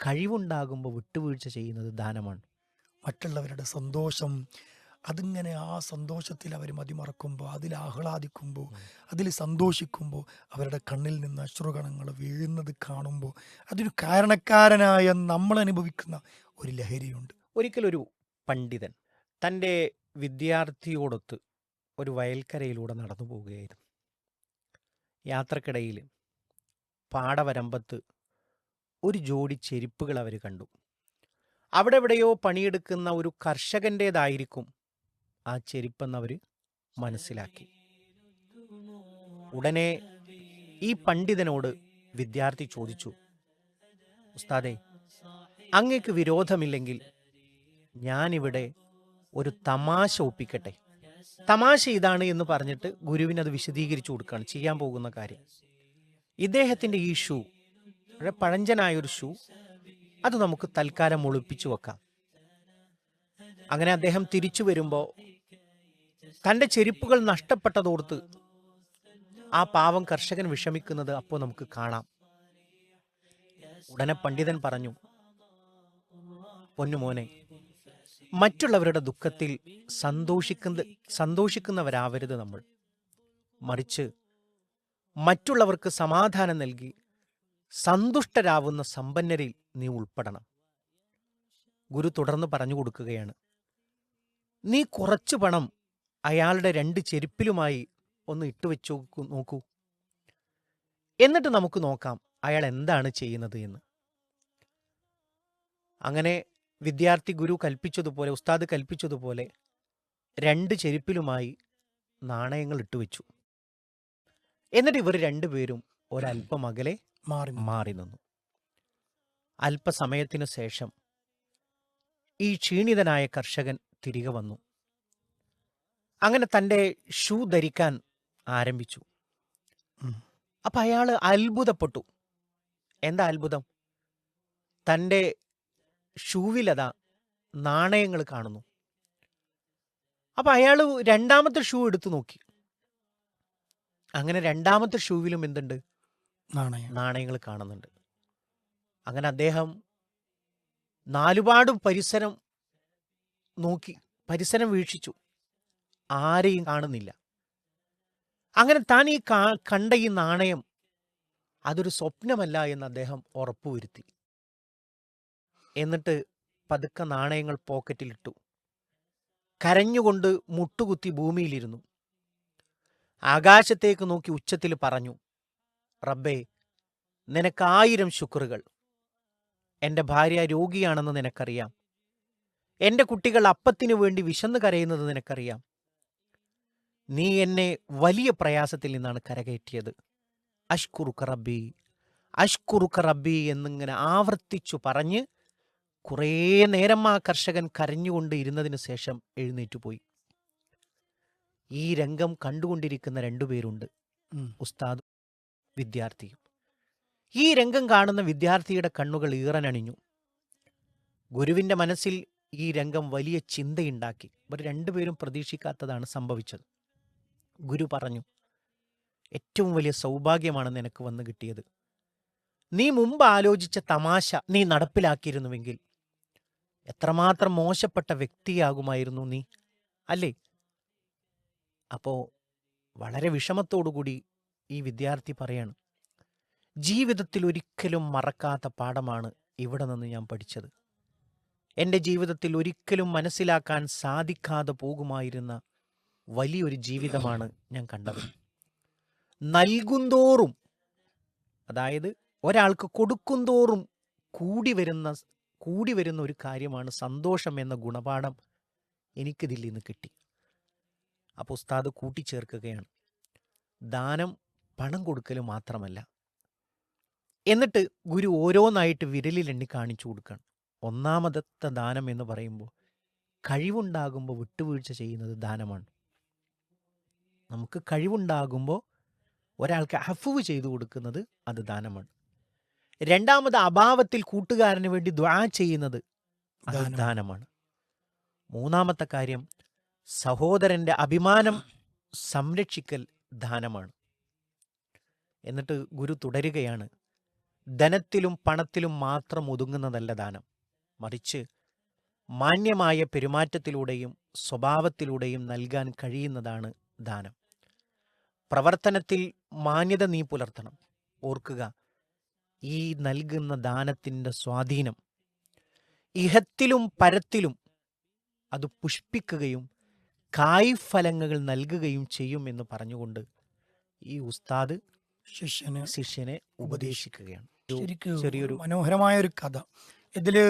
കഴിവുണ്ടാകുമ്പോൾ വിട്ടുവീഴ്ച ചെയ്യുന്നത് ദാനമാണ്. മറ്റുള്ളവരുടെ സന്തോഷം, അതിങ്ങനെ ആ സന്തോഷത്തിൽ അവർ മതിമറക്കുമ്പോൾ, അതിൽ ആഹ്ലാദിക്കുമ്പോൾ, അതിൽ സന്തോഷിക്കുമ്പോൾ അവരുടെ കണ്ണിൽ നിന്ന് അശ്രുകണങ്ങൾ വീഴുന്നത് കാണുമ്പോൾ അതിന് കാരണക്കാരനായ നമ്മൾ അനുഭവിക്കുന്ന ഒരു ലഹരിയുണ്ട്. ഒരിക്കലൊരു പണ്ഡിതൻ തൻ്റെ വിദ്യാർത്ഥിയോടൊത്ത് ഒരു വയൽക്കരയിലൂടെ നടന്നു പോവുകയായിരുന്നു. യാത്രക്കിടയിൽ പാടവരമ്പത്ത് ഒരു ജോഡി ചെരുപ്പുകൾ അവർ കണ്ടു. അവിടെ എവിടെയോ പണിയെടുക്കുന്ന ഒരു കർഷകൻ്റേതായിരിക്കും ആ ചെരുപ്പെന്നവർ മനസ്സിലാക്കി. ഉടനെ ഈ പണ്ഡിതനോട് വിദ്യാർത്ഥി ചോദിച്ചു, ഉസ്താദേ, അങ്ങേക്ക് വിരോധമില്ലെങ്കിൽ ഞാനിവിടെ ഒരു തമാശ ഒപ്പിക്കട്ടെ. തമാശ ഇതാണ് എന്ന് പറഞ്ഞിട്ട് ഗുരുവിനത് വിശദീകരിച്ചു കൊടുക്കുകയാണ് ചെയ്യാൻ പോകുന്ന കാര്യം. ഇദ്ദേഹത്തിൻ്റെ ഈ ഷൂ, വളരെ പഴഞ്ചനായൊരു ഷൂ, അത് നമുക്ക് തൽക്കാലം ഒളിപ്പിച്ചു വെക്കാം. അങ്ങനെ അദ്ദേഹം തിരിച്ചു വരുമ്പോൾ തൻ്റെ ചെരുപ്പുകൾ നഷ്ടപ്പെട്ടതോർത്ത് ആ പാവം കർഷകൻ വിഷമിക്കുന്നത് അപ്പോൾ നമുക്ക് കാണാം. ഉടനെ പണ്ഡിതൻ പറഞ്ഞു, പൊന്നുമോനെ, മറ്റുള്ളവരുടെ ദുഃഖത്തിൽ സന്തോഷിക്കുന്നവരാവരുത് നമ്മൾ. മറിച്ച് മറ്റുള്ളവർക്ക് സമാധാനം നൽകി സന്തുഷ്ടരാവുന്ന സമ്പന്നരിൽ നീ ഉൾപ്പെടണം. ഗുരു തുടർന്ന് പറഞ്ഞു കൊടുക്കുകയാണ്, നീ കുറച്ചു പണം അയാളുടെ 2 ചെരുപ്പിലുമായി ഒന്ന് ഇട്ടുവെച്ചു നോക്കൂ. എന്നിട്ട് നമുക്ക് നോക്കാം അയാൾ എന്താണ് ചെയ്യുന്നത് എന്ന്. അങ്ങനെ വിദ്യാർത്ഥി ഗുരു കൽപ്പിച്ചതുപോലെ, ഉസ്താദ് കൽപ്പിച്ചതുപോലെ 2 ചെരുപ്പിലുമായി നാണയങ്ങൾ ഇട്ടുവെച്ചു. എന്നിട്ട് ഇവർ 2 പേരും ഒരല്പം അകലെ മാറി നിന്നു. അല്പസമയത്തിനു ശേഷം ഈ ക്ഷീണിതനായ കർഷകൻ തിരികെ വന്നു. അങ്ങനെ തൻ്റെ ഷൂ ധരിക്കാൻ ആരംഭിച്ചു. അപ്പം അയാൾ അത്ഭുതപ്പെട്ടു. എന്താ അത്ഭുതം? തൻ്റെ ഷൂവിലതാ നാണയങ്ങൾ കാണുന്നു. അപ്പം അയാൾ 2ാമത്തെ ഷൂ എടുത്തു നോക്കി. അങ്ങനെ 2ാമത്തെ ഷൂവിലും എന്തുണ്ട്? നാണയങ്ങൾ കാണുന്നുണ്ട്. അങ്ങനെ അദ്ദേഹം നാലുപാടും പരിസരം നോക്കി, പരിസരം വീക്ഷിച്ചു. ആരെയും കാണുന്നില്ല. അങ്ങനെ താൻ ഈ കണ്ട ഈ നാണയം അതൊരു സ്വപ്നമല്ല എന്ന് അദ്ദേഹം ഉറപ്പുവരുത്തി. എന്നിട്ട് പതുക്കെ നാണയങ്ങൾ പോക്കറ്റിലിട്ടു. കരഞ്ഞുകൊണ്ട് മുട്ടുകുത്തി ഭൂമിയിലിരുന്നു. ആകാശത്തേക്ക് നോക്കി ഉച്ചത്തിൽ പറഞ്ഞു, റബ്ബേ, നിനക്ക് 1000 ശുക്റുകൾ. എൻ്റെ ഭാര്യ രോഗിയാണെന്ന് നിനക്കറിയാം. എൻ്റെ കുട്ടികൾ അപ്പത്തിനു വേണ്ടി വിശന്ന് കരയുന്നത് നിനക്കറിയാം. നീ എന്നെ വലിയ പ്രയാസത്തിൽ നിന്നാണ് കരകയറ്റിയത്. അഷ്കുറുക റബ്ബി, അഷ്കുറുക റബ്ബി എന്നിങ്ങനെ ആവർത്തിച്ചു പറഞ്ഞ് കുറേ നേരം ആ കർഷകൻ കരഞ്ഞുകൊണ്ട് ഇരുന്നതിന് ശേഷം എഴുന്നേറ്റുപോയി. ഈ രംഗം കണ്ടുകൊണ്ടിരിക്കുന്ന 2 പേരുണ്ട്, ഉസ്താദും വിദ്യാർത്ഥിയും. ഈ രംഗം കാണുന്ന വിദ്യാർത്ഥിയുടെ കണ്ണുകൾ ഈറനണിഞ്ഞു. ഗുരുവിൻ്റെ മനസ്സിൽ ഈ രംഗം വലിയ ചിന്തയുണ്ടാക്കി. ഇവർ 2 പേരും പ്രതീക്ഷിക്കാത്തതാണ് സംഭവിച്ചത്. ഗുരു പറഞ്ഞു, ഏറ്റവും വലിയ സൗഭാഗ്യമാണ് നിനക്ക് വന്നു കിട്ടിയത്. നീ മുമ്പ് ആലോചിച്ച തമാശ നീ നടപ്പിലാക്കിയിരുന്നുവെങ്കിൽ എത്രമാത്രം മോശപ്പെട്ട വ്യക്തിയാകുമായിരുന്നു നീ, അല്ലേ? അപ്പോൾ വളരെ വിഷമത്തോടുകൂടി ഈ വിദ്യാർത്ഥി പറയാണ്, ജീവിതത്തിൽ ഒരിക്കലും മറക്കാത്ത പാഠമാണ് ഇവിടെ നിന്ന് ഞാൻ പഠിച്ചത്. എൻ്റെ ജീവിതത്തിൽ ഒരിക്കലും മനസ്സിലാക്കാൻ സാധിക്കാതെ പോകുമായിരുന്ന വലിയൊരു ജീവിതമാണ് ഞാൻ കണ്ടത്. നൽകുന്തോറും, അതായത് ഒരാൾക്ക് കൊടുക്കുന്തോറും കൂടി വരുന്ന ഒരു കാര്യമാണ് സന്തോഷം എന്ന ഗുണപാഠം എനിക്കിതിൽ നിന്ന് കിട്ടി. അപ്പോൾ ഉസ്താദ് കൂട്ടിച്ചേർക്കുകയാണ്, ദാനം പണം കൊടുക്കൽ മാത്രമല്ല. എന്നിട്ട് ഗുരു ഓരോന്നായിട്ട് വിരലിൽ എണ്ണി കാണിച്ചു കൊടുക്കുകയാണ്. 1ാമത്തെ ദാനം എന്ന് പറയുമ്പോൾ കഴിവുണ്ടാകുമ്പോൾ വിട്ടുവീഴ്ച ചെയ്യുന്നത് ദാനമാണ്. നമുക്ക് കഴിവുണ്ടാകുമ്പോൾ ഒരാൾക്ക് അഫ്വ് ചെയ്തു കൊടുക്കുന്നത് അത് ദാനമാണ്. 2ാമത് അഭാവത്തിൽ കൂട്ടുകാരന് വേണ്ടി ദുആ ചെയ്യുന്നത് അത് ദാനമാണ്. 3ാമത്തെ കാര്യം സഹോദരൻ്റെ അഭിമാനം സംരക്ഷിക്കൽ ദാനമാണ്. എന്നിട്ട് ഗുരു തുടരുകയാണ്, ധനത്തിലും പണത്തിലും മാത്രം ഒതുങ്ങുന്നതല്ല ദാനം. മറിച്ച് മാന്യമായ പെരുമാറ്റത്തിലൂടെയും സ്വഭാവത്തിലൂടെയും നൽകാൻ കഴിയുന്നതാണ് ദാനം. പ്രവർത്തനത്തിൽ മാന്യത നീ പുലർത്തണം. ഓർക്കുക, ഈ നൽകുന്ന ദാനത്തിൻ്റെ സ്വാധീനം ഇഹത്തിലും പരത്തിലും അത് പുഷ്പിക്കുകയും കായ്ഫലങ്ങൾ നൽകുകയും ചെയ്യുമെന്ന് പറഞ്ഞുകൊണ്ട് ഈ ഉസ്താദ് ശിഷ്യനെ ഉപദേശിക്കുകയാണ്. ശരിക്കും ചെറിയൊരു മനോഹരമായ ഒരു കഥ. ഇതില്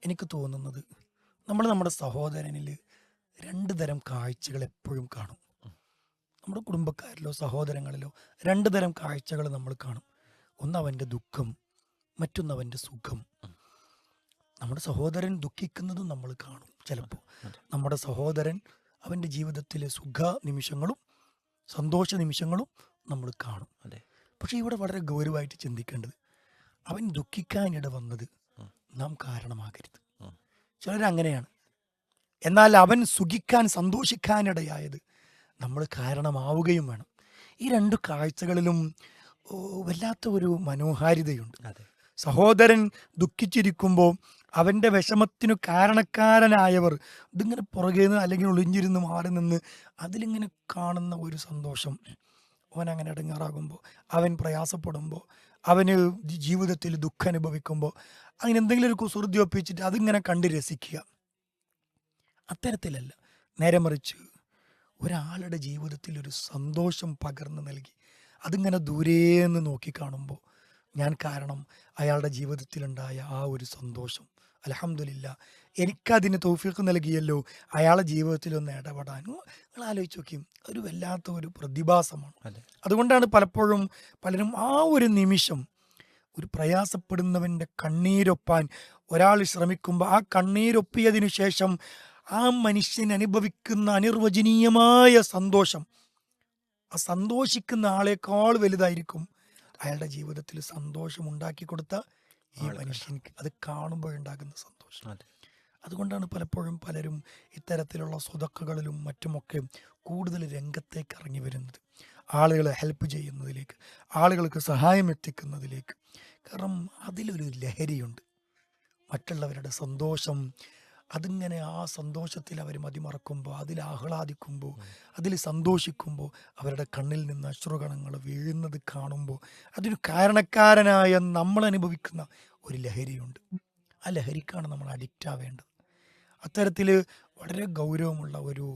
എനിക്ക് തോന്നുന്നത് നമ്മുടെ സഹോദരനിൽ രണ്ട് തരം കാഴ്ചകൾ എപ്പോഴും കാണും. നമ്മുടെ കുടുംബക്കാരിലോ സഹോദരങ്ങളിലോ രണ്ട് തരം കാഴ്ചകൾ നമ്മൾ കാണും. ഒന്ന് അവൻ്റെ ദുഃഖം, മറ്റൊന്ന് അവൻ്റെ സുഖം. നമ്മുടെ സഹോദരൻ ദുഃഖിക്കുന്നതും നമ്മൾ കാണും. ചിലപ്പോൾ നമ്മുടെ സഹോദരൻ അവൻ്റെ ജീവിതത്തിലെ സുഖ നിമിഷങ്ങളും സന്തോഷ നിമിഷങ്ങളും നമ്മൾ കാണും. പക്ഷെ ഇവിടെ വളരെ ഗൗരവമായിട്ട് ചിന്തിക്കേണ്ടത്, അവൻ ദുഃഖിക്കാനിട വന്നത് നാം കാരണമാകരുത്. ചിലരങ്ങനെയാണ്. എന്നാൽ അവൻ സുഖിക്കാൻ സന്തോഷിക്കാനിടയായത് നമ്മൾ കാരണമാവുകയും വേണം. ഈ രണ്ട് കാഴ്ചകളിലും വല്ലാത്ത ഒരു മനോഹാരിതയുണ്ട്. സഹോദരൻ ദുഃഖിച്ചിരിക്കുമ്പോൾ അവൻ്റെ വിഷമത്തിനു കാരണക്കാരനായവർ ഇതിങ്ങനെ പുറകെ നിന്ന് അല്ലെങ്കിൽ ഒളിഞ്ഞിരുന്ന് മാറി നിന്ന് അതിലിങ്ങനെ കാണുന്ന ഒരു സന്തോഷം. അവൻ അങ്ങനെ ഇടങ്ങാറാകുമ്പോൾ, അവൻ പ്രയാസപ്പെടുമ്പോൾ, അവന് ജീവിതത്തിൽ ദുഃഖം അനുഭവിക്കുമ്പോൾ അങ്ങനെ എന്തെങ്കിലും ഒരു കുസൃതി ഒപ്പിച്ചിട്ട് അതിങ്ങനെ കണ്ട് രസിക്കുക. അത്തരത്തിലല്ല. നേരെ മറിച്ച് ഒരാളുടെ ജീവിതത്തിൽ ഒരു സന്തോഷം പകർന്നു നൽകി അതിങ്ങനെ ദൂരേന്ന് നോക്കിക്കാണുമ്പോൾ ഞാൻ കാരണം അയാളുടെ ജീവിതത്തിലുണ്ടായ ആ ഒരു സന്തോഷം, അൽഹംദുലില്ലാ എനിക്കതിന് തൗഫീഖ് നൽകിയല്ലോ അയാളുടെ ജീവിതത്തിൽ ഒന്ന് ഇടപെടാൻ. നിങ്ങൾ ആലോചിച്ച് നോക്കി, ഒരു വല്ലാത്ത ഒരു പ്രതിഭാസമാണ്. അതുകൊണ്ടാണ് പലപ്പോഴും പലരും ആ ഒരു നിമിഷം ഒരു പ്രയാസപ്പെടുന്നവൻ്റെ കണ്ണീരൊപ്പാൻ ഒരാൾ ശ്രമിക്കുമ്പോൾ ആ കണ്ണീരൊപ്പിയതിനു ശേഷം ആ മനുഷ്യൻ അനുഭവിക്കുന്ന അനിർവചനീയമായ സന്തോഷം ആ സന്തോഷിക്കുന്ന ആളെക്കാൾ വലുതായിരിക്കും അയാളുടെ ജീവിതത്തിൽ സന്തോഷം ഉണ്ടാക്കി കൊടുത്ത ഈ മനുഷ്യൻക്ക് അത് കാണുമ്പോഴുണ്ടാകുന്ന സന്തോഷം. അതുകൊണ്ടാണ് പലപ്പോഴും പലരും ഇത്തരത്തിലുള്ള സ്വതക്കകളിലും മറ്റുമൊക്കെ കൂടുതൽ രംഗത്തേക്ക് ഇറങ്ങി വരുന്നത്, ആളുകളെ ഹെൽപ്പ് ചെയ്യുന്നതിലേക്ക്, ആളുകൾക്ക് സഹായം എത്തിക്കുന്നതിലേക്ക്. കാരണം അതിലൊരു ലഹരിയുണ്ട്. മറ്റുള്ളവരുടെ സന്തോഷം അതിങ്ങനെ ആ സന്തോഷത്തിൽ അവർ മതിമറക്കുമ്പോൾ, അതിൽ ആഹ്ലാദിക്കുമ്പോൾ, അതിൽ സന്തോഷിക്കുമ്പോൾ അവരുടെ കണ്ണിൽ നിന്ന് അശ്രുകണങ്ങൾ വീഴുന്നത് കാണുമ്പോൾ അതിന് കാരണക്കാരനായ നമ്മൾ അനുഭവിക്കുന്ന ഒരു ലഹരിയുണ്ട്. ആ ലഹരിക്കാണ് നമ്മൾ അഡിക്റ്റ് ആവേണ്ടത്. അത്തരത്തിൽ വളരെ ഗൗരവമുള്ള ഒരു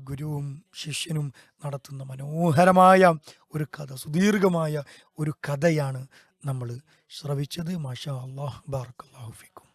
ഗുരുവും ശിഷ്യനും നടത്തുന്ന മനോഹരമായ ഒരു കഥ, സുദീർഘമായ ഒരു കഥയാണ് നമ്മൾ ശ്രവിച്ചത്. മാഷാ അല്ലാഹ്, ബാറക്കല്ലാഹു ഫീക്കും.